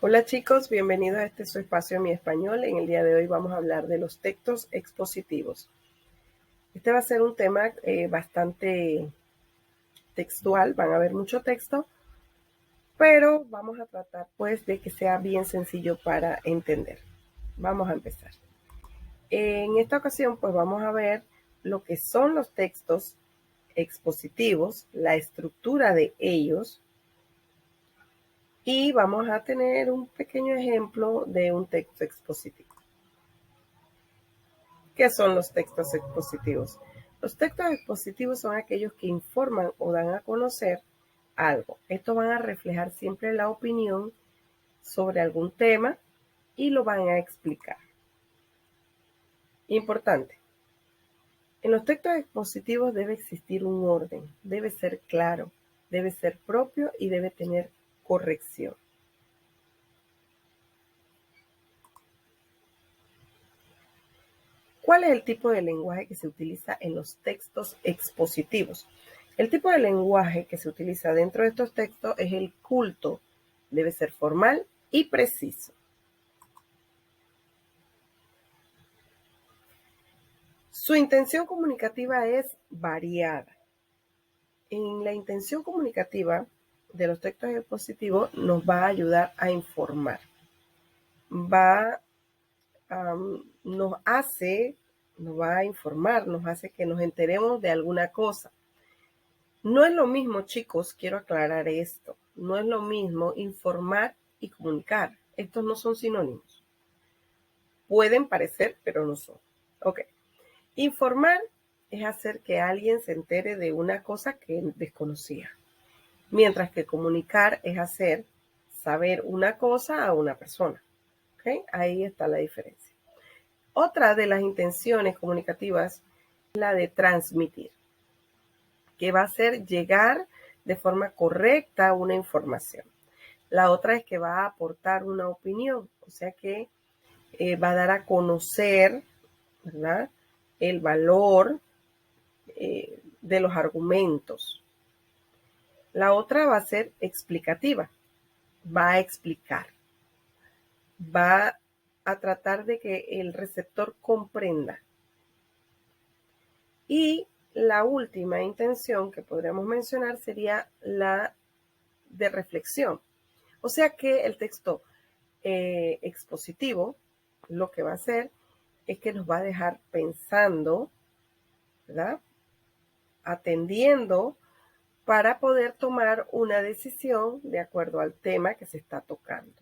Hola chicos, bienvenidos a este su espacio Mi Español. En el día de hoy vamos a hablar de los textos expositivos. Este va a ser un tema bastante textual, van a haber mucho texto, pero vamos a tratar pues de que sea bien sencillo para entender. Vamos a empezar. En esta ocasión pues vamos a ver lo que son los textos expositivos, la estructura de ellos, y vamos a tener un pequeño ejemplo de un texto expositivo. ¿Qué son los textos expositivos? Los textos expositivos son aquellos que informan o dan a conocer algo. Estos van a reflejar siempre la opinión sobre algún tema y lo van a explicar. Importante. En los textos expositivos debe existir un orden, debe ser claro, debe ser propio y debe tener corrección. ¿Cuál es el tipo de lenguaje que se utiliza en los textos expositivos? El tipo de lenguaje que se utiliza dentro de estos textos es el culto. Debe ser formal y preciso. Su intención comunicativa es variada. En la intención comunicativa de los textos expositivos nos va a ayudar a informar. Nos va a informar, nos hace que nos enteremos de alguna cosa. No es lo mismo, chicos, quiero aclarar esto. No es lo mismo informar y comunicar. Estos no son sinónimos. Pueden parecer, pero no son. Ok. Informar es hacer que alguien se entere de una cosa que desconocía. Mientras que comunicar es hacer saber una cosa a una persona. ¿Ok? Ahí está la diferencia. Otra de las intenciones comunicativas es la de transmitir, que va a ser llegar de forma correcta una información. La otra es que va a aportar una opinión, o sea que va a dar a conocer, ¿verdad?, el valor de los argumentos. La otra va a ser explicativa, va a explicar, va a tratar de que el receptor comprenda. Y la última intención que podríamos mencionar sería la de reflexión. O sea que el texto expositivo lo que va a hacer es que nos va a dejar pensando, ¿verdad?, atendiendo para poder tomar una decisión de acuerdo al tema que se está tocando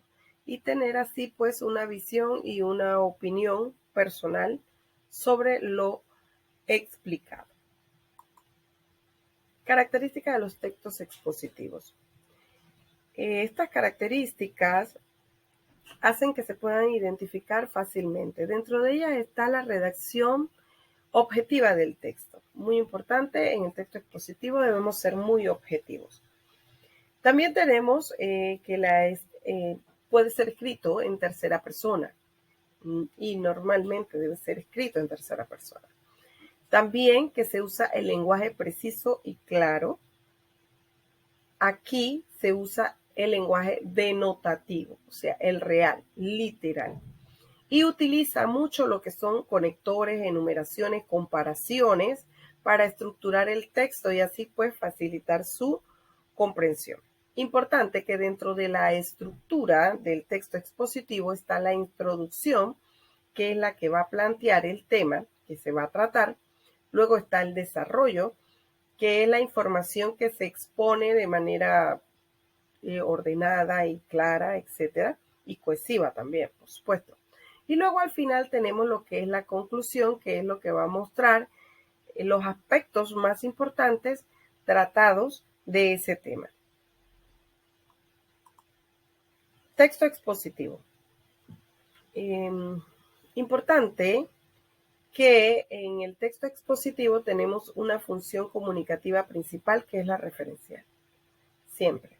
y tener así pues una visión y una opinión personal sobre lo explicado. Características de los textos expositivos. Estas características hacen que se puedan identificar fácilmente. Dentro de ellas está la redacción objetiva del texto. Muy importante, en el texto expositivo debemos ser muy objetivos. También tenemos que puede ser escrito en tercera persona y normalmente debe ser escrito en tercera persona. También que se usa el lenguaje preciso y claro. Aquí se usa el lenguaje denotativo, o sea, el real, literal. Y utiliza mucho lo que son conectores, enumeraciones, comparaciones para estructurar el texto y así pues facilitar su comprensión. Importante que dentro de la estructura del texto expositivo está la introducción, que es la que va a plantear el tema que se va a tratar. Luego está el desarrollo, que es la información que se expone de manera ordenada y clara, etcétera, y cohesiva también, por supuesto. Y luego al final tenemos lo que es la conclusión, que es lo que va a mostrar los aspectos más importantes tratados de ese tema. Texto expositivo. Importante que en el texto expositivo tenemos una función comunicativa principal, que es la referencial. Siempre.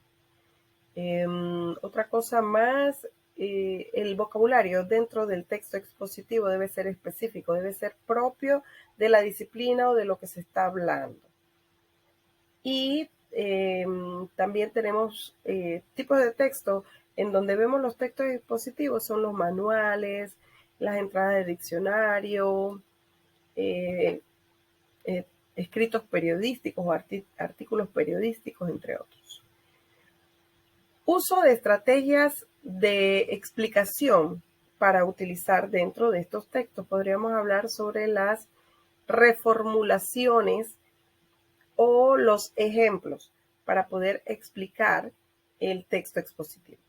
Otra cosa más, el vocabulario dentro del texto expositivo debe ser específico, debe ser propio de la disciplina o de lo que se está hablando. Y también tenemos tipos de texto En donde vemos los textos expositivos son los manuales, las entradas de diccionario, escritos periodísticos o artículos periodísticos, entre otros. Uso de estrategias de explicación para utilizar dentro de estos textos. Podríamos hablar sobre las reformulaciones o los ejemplos para poder explicar el texto expositivo.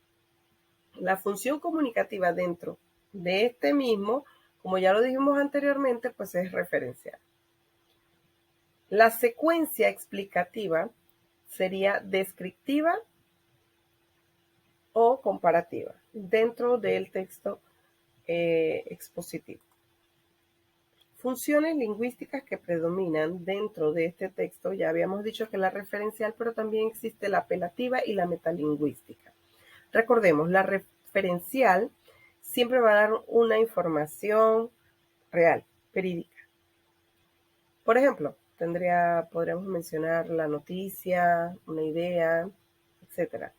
La función comunicativa dentro de este mismo, como ya lo dijimos anteriormente, pues es referencial. La secuencia explicativa sería descriptiva o comparativa dentro del texto expositivo. Funciones lingüísticas que predominan dentro de este texto. Ya habíamos dicho que la referencial, pero también existe la apelativa y la metalingüística. Recordemos, la referencial siempre va a dar una información real, verídica. Por ejemplo, podríamos mencionar la noticia, una idea, etc.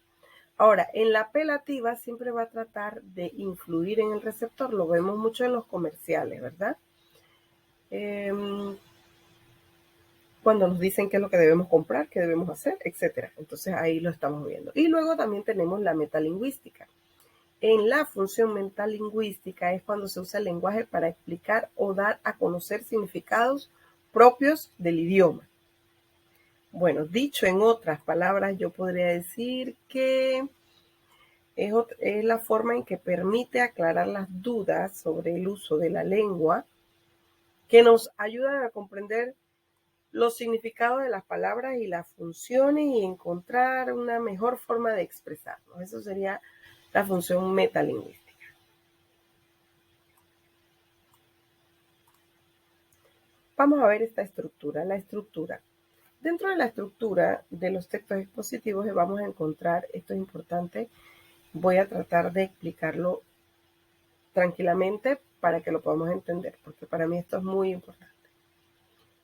Ahora, en la apelativa siempre va a tratar de influir en el receptor. Lo vemos mucho en los comerciales, ¿verdad? Cuando nos dicen qué es lo que debemos comprar, qué debemos hacer, etc. Entonces ahí lo estamos viendo. Y luego también tenemos la metalingüística. En la función metalingüística es cuando se usa el lenguaje para explicar o dar a conocer significados propios del idioma. Bueno, dicho en otras palabras, yo podría decir que es la forma en que permite aclarar las dudas sobre el uso de la lengua, que nos ayudan a comprender los significados de las palabras y las funciones y encontrar una mejor forma de expresarnos. Eso sería la función metalingüística. Vamos a ver esta estructura. La estructura. Dentro de la estructura de los textos expositivos vamos a encontrar, esto es importante, voy a tratar de explicarlo tranquilamente para que lo podamos entender, porque para mí esto es muy importante.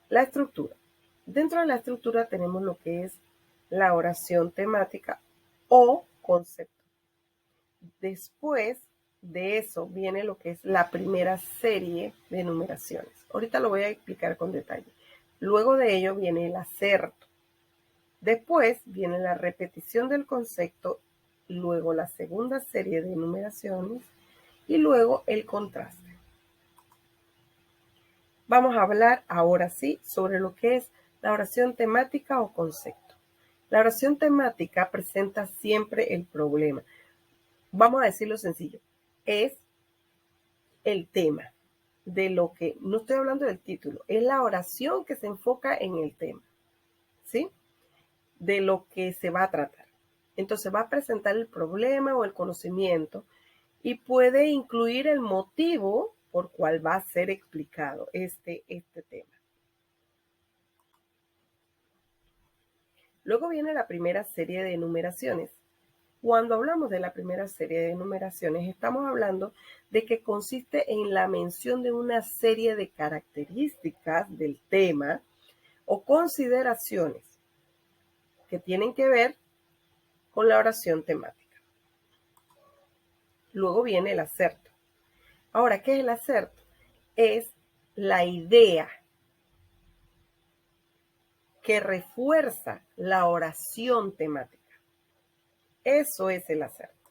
La estructura. Dentro de la estructura tenemos lo que es la oración temática o concepto. Después de eso viene lo que es la primera serie de enumeraciones. Ahorita lo voy a explicar con detalle. Luego de ello viene el acerto. Después viene la repetición del concepto, luego la segunda serie de enumeraciones y luego el contraste. Vamos a hablar ahora sí sobre lo que es la oración temática o concepto. La oración temática presenta siempre el problema. Vamos a decirlo sencillo, es el tema de lo que, no estoy hablando del título, es la oración que se enfoca en el tema, ¿sí? De lo que se va a tratar. Entonces va a presentar el problema o el conocimiento y puede incluir el motivo por cual va a ser explicado este tema. Luego viene la primera serie de enumeraciones. Cuando hablamos de la primera serie de enumeraciones, estamos hablando de que consiste en la mención de una serie de características del tema o consideraciones que tienen que ver con la oración temática. Luego viene el acerto. Ahora, ¿qué es el acerto? Es la idea que refuerza la oración temática. Eso es el acerto.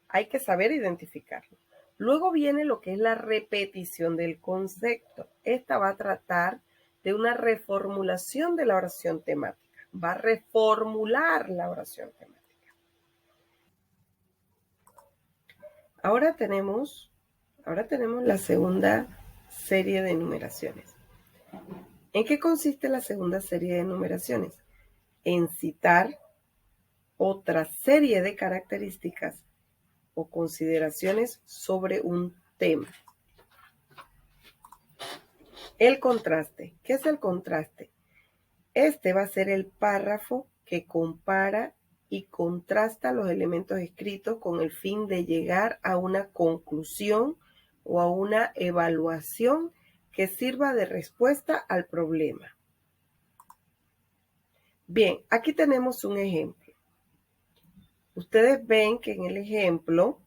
Hay que saber identificarlo. Luego viene lo que es la repetición del concepto. Esta va a tratar de una reformulación de la oración temática. Va a reformular la oración temática. Ahora tenemos la segunda serie de enumeraciones. ¿En qué consiste la segunda serie de enumeraciones? En citar otra serie de características o consideraciones sobre un tema. El contraste. ¿Qué es el contraste? Este va a ser el párrafo que compara y contrasta los elementos escritos con el fin de llegar a una conclusión o a una evaluación que sirva de respuesta al problema. Bien, aquí tenemos un ejemplo. Ustedes ven que en el ejemplo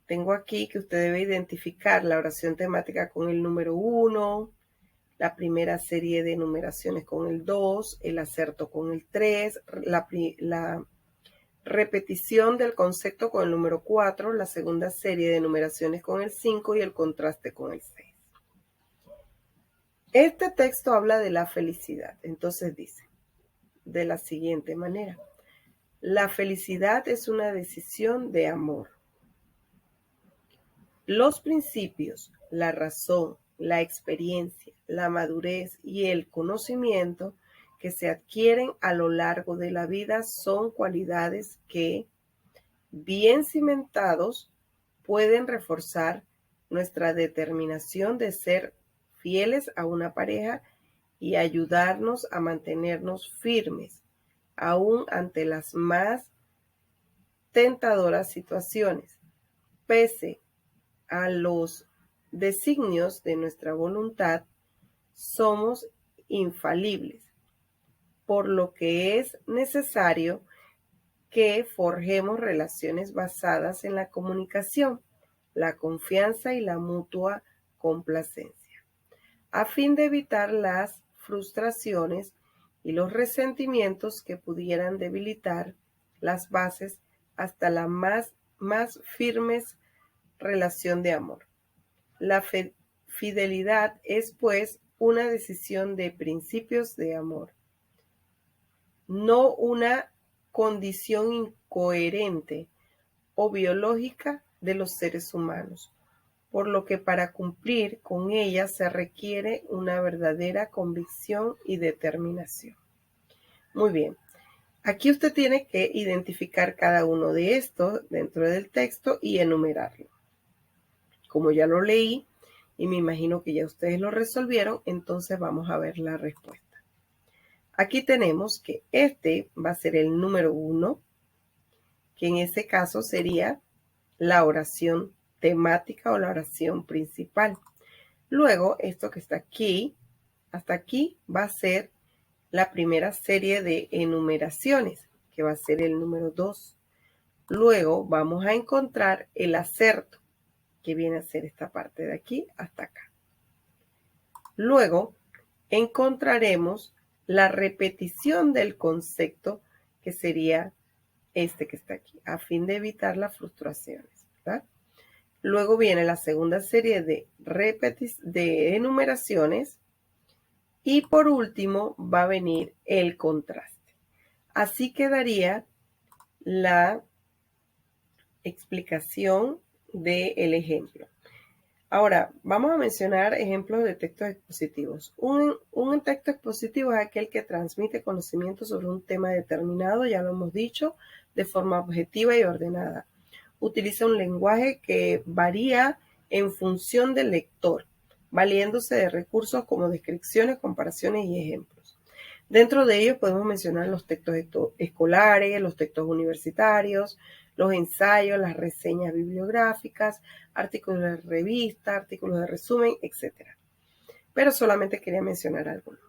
tengo aquí que usted debe identificar la oración temática con el número 1, la primera serie de numeraciones con el 2, el acerto con el 3, la repetición del concepto con el número 4, la segunda serie de numeraciones con el 5 y el contraste con el 6. Este texto habla de la felicidad. Entonces dice de la siguiente manera: la felicidad es una decisión de amor. Los principios, la razón, la experiencia, la madurez y el conocimiento que se adquieren a lo largo de la vida son cualidades que, bien cimentados, pueden reforzar nuestra determinación de ser fieles a una pareja y ayudarnos a mantenernos firmes, aún ante las más tentadoras situaciones, pese a los designios de nuestra voluntad. Somos infalibles, por lo que es necesario que forjemos relaciones basadas en la comunicación, la confianza y la mutua complacencia, a fin de evitar las frustraciones y los resentimientos que pudieran debilitar las bases hasta la más firmes relación de amor. La fidelidad es, pues, una decisión de principios de amor, no una condición incoherente o biológica de los seres humanos, por lo que para cumplir con ella se requiere una verdadera convicción y determinación. Muy bien, aquí usted tiene que identificar cada uno de estos dentro del texto y enumerarlo. Como ya lo leí y me imagino que ya ustedes lo resolvieron, entonces vamos a ver la respuesta. Aquí tenemos que este va a ser el número 1, que en ese caso sería la oración temática o la oración principal. Luego, esto que está aquí, hasta aquí va a ser la primera serie de enumeraciones, que va a ser el número 2. Luego vamos a encontrar el acerto, que viene a ser esta parte de aquí hasta acá. Luego encontraremos la repetición del concepto, que sería este que está aquí, a fin de evitar las frustraciones, ¿verdad? Luego viene la segunda serie de enumeraciones y por último va a venir el contraste. Así quedaría la explicación del ejemplo. Ahora, vamos a mencionar ejemplos de textos expositivos. Un texto expositivo es aquel que transmite conocimiento sobre un tema determinado, ya lo hemos dicho, de forma objetiva y ordenada. Utiliza un lenguaje que varía en función del lector, valiéndose de recursos como descripciones, comparaciones y ejemplos. Dentro de ellos podemos mencionar los textos escolares, los textos universitarios, los ensayos, las reseñas bibliográficas, artículos de revista, artículos de resumen, etc. Pero solamente quería mencionar algunos.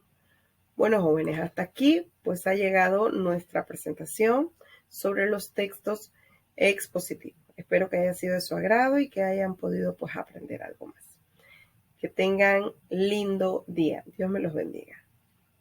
Bueno, jóvenes, hasta aquí pues ha llegado nuestra presentación sobre los textos expositivos. Espero que haya sido de su agrado y que hayan podido pues aprender algo más. Que tengan lindo día. Dios me los bendiga.